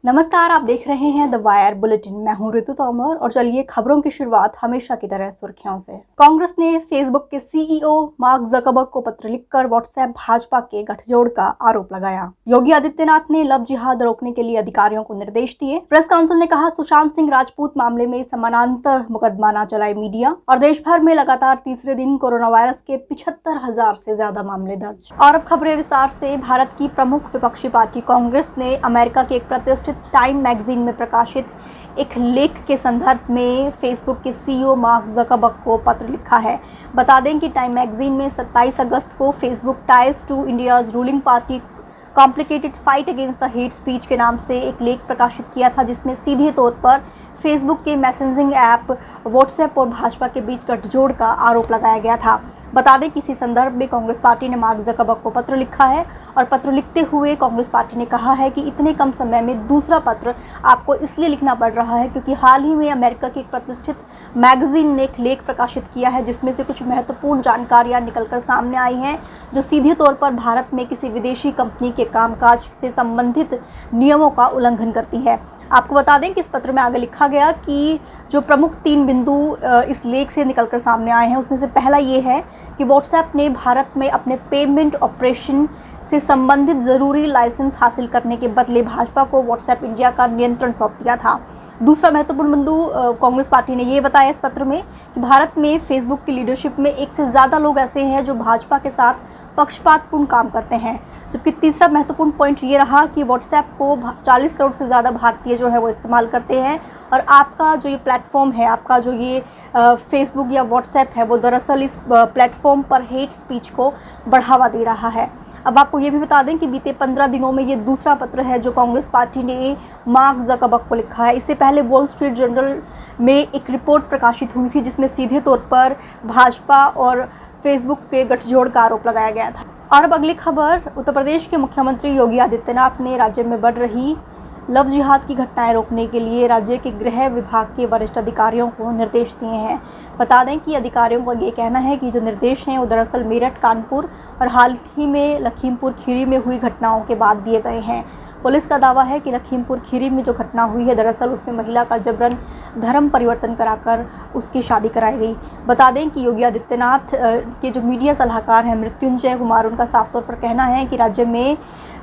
नमस्कार, आप देख रहे हैं द वायर बुलेटिन। मैं हूं ऋतु तोमर और चलिए खबरों की शुरुआत हमेशा की तरह सुर्खियों से। कांग्रेस ने फेसबुक के सीईओ मार्क जकरबर्ग को पत्र लिखकर व्हाट्सएप भाजपा के गठजोड़ का आरोप लगाया। योगी आदित्यनाथ ने लव जिहाद रोकने के लिए अधिकारियों को निर्देश दिए। प्रेस काउंसिल ने कहा, सुशांत सिंह राजपूत मामले में समानांतर मुकदमा न चलाए मीडिया। और देश भर में लगातार तीसरे दिन कोरोना वायरस के 75,000 से ज्यादा मामले दर्ज। और अब खबरें विस्तार से। भारत की प्रमुख विपक्षी पार्टी कांग्रेस ने अमेरिका के एक प्रतिष्ठित टाइम मैगजीन में प्रकाशित एक लेख के संदर्भ में फेसबुक के सीईओ मार्क जकरबर्ग को पत्र लिखा है। बता दें कि टाइम मैगजीन में 27 अगस्त को Facebook ties to India's ruling party complicated fight against the hate speech के नाम से एक लेख प्रकाशित किया था, जिसमें सीधे तौर पर फेसबुक के मैसेजिंग ऐप व्हाट्सएप और भाजपा के बीच गठजोड़ का आरोप लगाया गया था। बता दें कि इसी संदर्भ में कांग्रेस पार्टी ने मार्क जकरबर्ग को पत्र लिखा है और पत्र लिखते हुए कांग्रेस पार्टी ने कहा है कि इतने कम समय में दूसरा पत्र आपको इसलिए लिखना पड़ रहा है क्योंकि हाल ही में अमेरिका की एक प्रतिष्ठित मैगजीन ने एक लेख प्रकाशित किया है, जिसमें से कुछ महत्वपूर्ण जानकारियां निकलकर सामने आई हैं जो सीधे तौर पर भारत में किसी विदेशी कंपनी के कामकाज से संबंधित नियमों का उल्लंघन करती है। आपको बता दें कि इस पत्र में आगे लिखा गया कि जो प्रमुख 3 बिंदु इस लेख से निकलकर सामने आए हैं, उसमें से पहला ये है कि व्हाट्सएप ने भारत में अपने पेमेंट ऑपरेशन से संबंधित ज़रूरी लाइसेंस हासिल करने के बदले भाजपा को व्हाट्सएप इंडिया का नियंत्रण सौंप दिया था। दूसरा महत्वपूर्ण बिंदु कांग्रेस पार्टी ने ये बताया इस पत्र में कि भारत में फेसबुक की लीडरशिप में एक से ज़्यादा लोग ऐसे हैं जो भाजपा के साथ पक्षपातपूर्ण काम करते हैं। जबकि तीसरा महत्वपूर्ण पॉइंट ये रहा कि व्हाट्सएप को 40 करोड़ से ज़्यादा भारतीय जो है वो इस्तेमाल करते हैं और आपका जो ये प्लेटफॉर्म है, आपका जो ये फेसबुक या व्हाट्सएप है, वो दरअसल इस प्लेटफॉर्म पर हेट स्पीच को बढ़ावा दे रहा है। अब आपको ये भी बता दें कि बीते 15 दिनों में ये दूसरा पत्र है जो कांग्रेस पार्टी ने मार्क जकरबर्ग को लिखा है। इससे पहले वॉल स्ट्रीट जर्नल में एक रिपोर्ट प्रकाशित हुई थी जिसमें सीधे तौर पर भाजपा और फेसबुक के गठजोड़ का आरोप लगाया गया था। और अब अगली खबर। उत्तर प्रदेश के मुख्यमंत्री योगी आदित्यनाथ ने राज्य में बढ़ रही लव जिहाद की घटनाएं रोकने के लिए राज्य के गृह विभाग के वरिष्ठ अधिकारियों को निर्देश दिए हैं। बता दें कि अधिकारियों का ये कहना है कि जो निर्देश हैं वो दरअसल मेरठ, कानपुर और हाल ही में लखीमपुर खीरी में हुई घटनाओं के बाद दिए गए हैं। पुलिस का दावा है कि लखीमपुर खीरी में जो घटना हुई है, दरअसल उसमें महिला का जबरन धर्म परिवर्तन कराकर उसकी शादी कराई गई। बता दें कि योगी आदित्यनाथ के जो मीडिया सलाहकार हैं मृत्युंजय कुमार, उनका साफ तौर पर कहना है कि राज्य में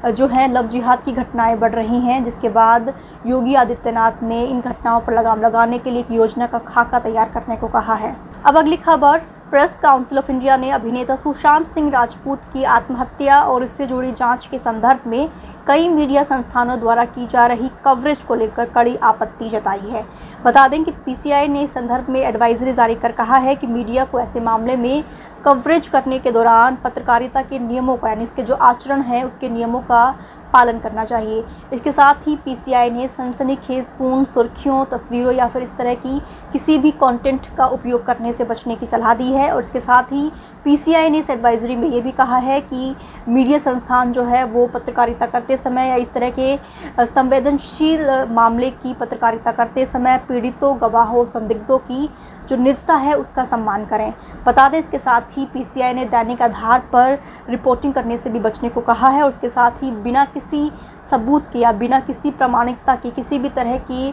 जो है लव जिहाद की घटनाएं बढ़ रही हैं, जिसके बाद योगी आदित्यनाथ ने इन घटनाओं पर लगाम लगाने के लिए एक योजना का खाका तैयार करने को कहा है। अब अगली खबर। प्रेस काउंसिल ऑफ इंडिया ने अभिनेता सुशांत सिंह राजपूत की आत्महत्या और इससे जुड़ी जांच के संदर्भ में कई मीडिया संस्थानों द्वारा की जा रही कवरेज को लेकर कड़ी आपत्ति जताई है। बता दें कि पीसीआई ने इस संदर्भ में एडवाइजरी जारी कर कहा है कि मीडिया को ऐसे मामले में कवरेज करने के दौरान पत्रकारिता के नियमों का, यानी इसके जो आचरण है उसके नियमों का पालन करना चाहिए। इसके साथ ही पीसीआई ने सनसनीखेजपूर्ण सुर्खियों, तस्वीरों या फिर इस तरह की किसी भी कंटेंट का उपयोग करने से बचने की सलाह दी है। और इसके साथ ही पीसीआई ने इस एडवाइजरी में ये भी कहा है कि मीडिया संस्थान जो है वो पत्रकारिता करते समय या इस तरह के संवेदनशील मामले की पत्रकारिता करते समय पीड़ितों, गवाहों, संदिग्धों की जो निजता है उसका सम्मान करें। बता दें इसके साथ ही पीसीआई ने दैनिक आधार पर रिपोर्टिंग करने से भी बचने को कहा है और उसके साथ ही बिना किसी सबूत के या बिना किसी प्रामाणिकता की किसी भी तरह की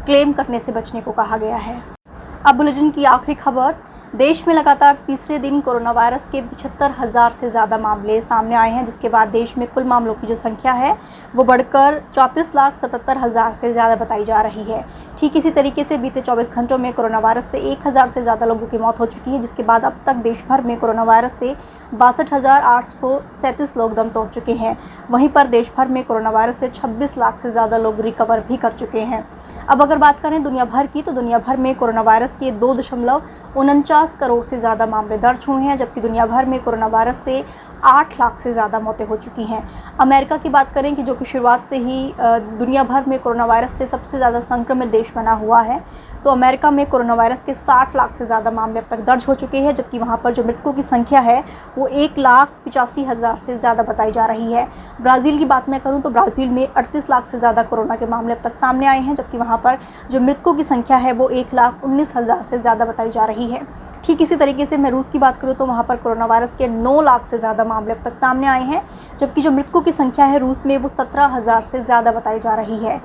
क्लेम करने से बचने को कहा गया है। अब बुलेटिन की आखिरी खबर। देश में लगातार तीसरे दिन कोरोना वायरस के 75,000 से ज़्यादा मामले सामने आए हैं, जिसके बाद देश में कुल मामलों की जो संख्या है वो बढ़कर 34,77,000 से ज़्यादा बताई जा रही है। ठीक इसी तरीके से बीते 24 घंटों में कोरोना वायरस से 1,000 से ज़्यादा लोगों की मौत हो चुकी है, जिसके बाद अब तक देश भर में कोरोना वायरस से 62,837 लोग दम तोड़ चुके हैं। वहीं पर देश भर में कोरोना वायरस से 26 लाख से ज़्यादा लोग रिकवर भी कर चुके हैं। अब अगर बात करें दुनिया भर की, तो दुनिया भर में कोरोना वायरस के 2.49 करोड़ से ज़्यादा मामले दर्ज हुए हैं, जबकि दुनिया भर में कोरोना वायरस से 8 लाख से ज़्यादा मौतें हो चुकी हैं। अमेरिका की बात करें कि जो कि शुरुआत से ही दुनिया भर में कोरोना वायरस से सबसे ज़्यादा संक्रमित देश बना हुआ है, तो अमेरिका में कोरोना वायरस के 60 लाख से ज़्यादा मामले अब तक दर्ज हो चुके हैं, जबकि वहाँ पर जो मृतकों की संख्या है वो 1,85,000 से ज़्यादा बताई जा रही है। ब्राज़ील की बात मैं करूँ तो ब्राज़ील में 38 लाख से ज़्यादा कोरोना के मामले अब तक सामने आए हैं, जबकि वहाँ पर जो मृतकों की संख्या है वो 1,19,000 से ज़्यादा बताई जा रही है। ठीक इसी तरीके से मैं रूस की बात करूँ तो वहाँ पर कोरोना वायरस के 9 लाख से ज़्यादा मामले अब तक सामने आए हैं, जबकि जो मृतकों की संख्या है रूस में वो 17,000 से ज़्यादा बताई जा रही है।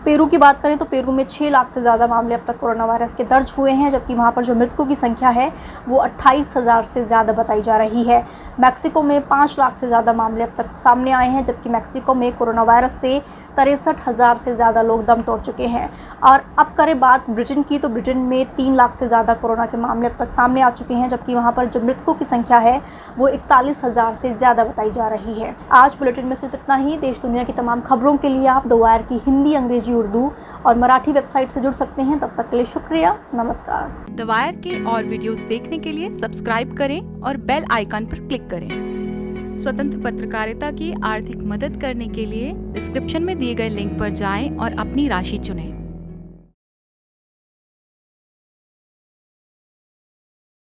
पेरू की बात करें तो पेरू में 6 लाख से ज़्यादा मामले अब तक कोरोना वायरस के दर्ज हुए हैं, जबकि वहाँ पर जो मृतकों की संख्या है वो 28,000 से ज़्यादा बताई जा रही है। मैक्सिको में 5 लाख से ज़्यादा मामले अब तक सामने आए हैं, जबकि मैक्सिको में कोरोना वायरस से 63,000 से ज़्यादा लोग दम तोड़ चुके हैं। और अब करें बात ब्रिटेन की, तो ब्रिटेन में 3 लाख से ज़्यादा कोरोना के मामले अब तक सामने आ चुके हैं, जबकि वहाँ पर जो मृतकों की संख्या है वो 41,000 से ज़्यादा बताई जा रही है। आज बुलेटिन में सिर्फ इतना ही। देश दुनिया की तमाम खबरों के लिए आप द वायर की हिंदी, अंग्रेजी, उर्दू और मराठी वेबसाइट से जुड़ सकते हैं। तब तक के लिए शुक्रिया, नमस्कार। द वायर के और वीडियोस देखने के लिए सब्सक्राइब करें और बेल आइकन पर क्लिक करें। स्वतंत्र पत्रकारिता की आर्थिक मदद करने के लिए डिस्क्रिप्शन में दिए गए लिंक पर जाएं और अपनी राशि चुनें।